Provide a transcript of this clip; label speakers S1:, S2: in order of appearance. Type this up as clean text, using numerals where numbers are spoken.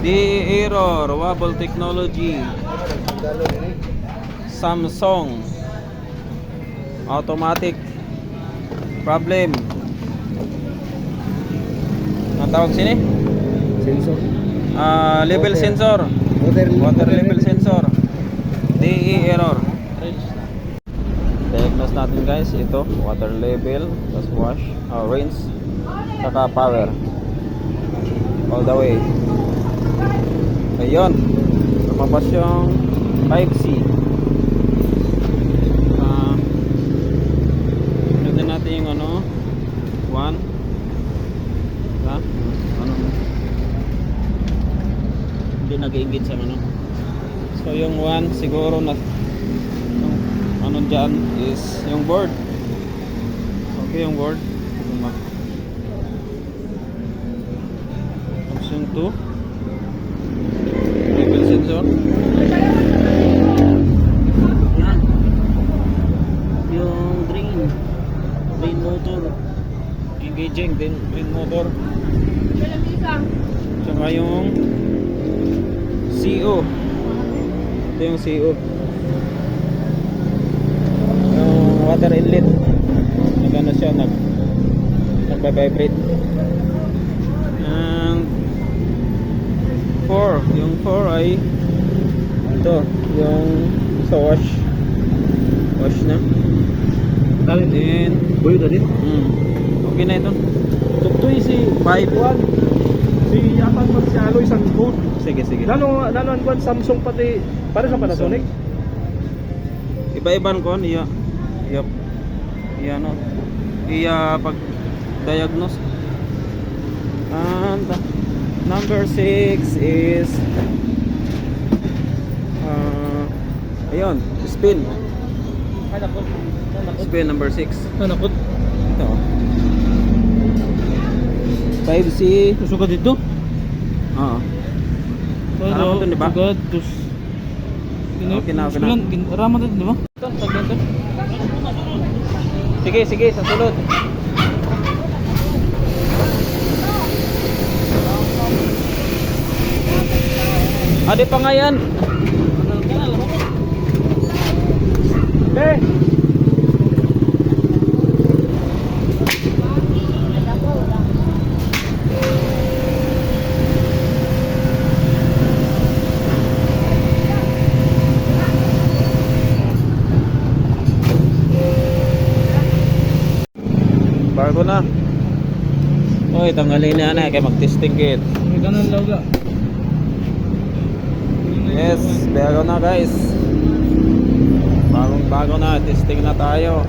S1: DE error, wobble technology. Samsung automatic problem. Ang tawag sini?
S2: Sensor.
S1: Level sensor. Water level sensor. DE error. Diagnose natin guys, ito water level, tas wash, rinse, saka power all the way. Ayun, lumabas yung type C. Tignan natin yung ano 1 ano, hindi nag-iingit sa ano. So yung 1 siguro na ano dyan is yung board. Okay, yung board. Tapos yung 2 level sensor. Yan. Yung drain motor engaging din, drain motor. Tsaka yung CO. Ito yung CO, water inlet. Nagano siya, nagba-vibrate. And 4, yung 4 ay ito, yung sa wash na. Then
S2: Boy tadi.
S1: okay na ito.
S2: Tuktoy si
S1: 5.
S2: si yapan man si Aloy sang code.
S1: Sige.
S2: Nano ang kwan Samsung pati para sa Panasonic.
S1: Iba-iban kon iya no. Iya pag diagnose. And number 6 is ayun, spin. Spin number 6.
S2: Nanakot.
S1: Ito. 5C.
S2: Suka dito.
S1: Oo. Ano ito, di ba?
S2: Sugad tus.
S1: Okay na.
S2: Rama dito, di ba? Ito.
S1: Sige, sa sulod. Adi pa nga yan. Bago na. Oy, tanggalin na na kay mag-testing kit.
S2: May kanan lawga.
S1: Yes, bago na guys. Bago na, testing na tayo.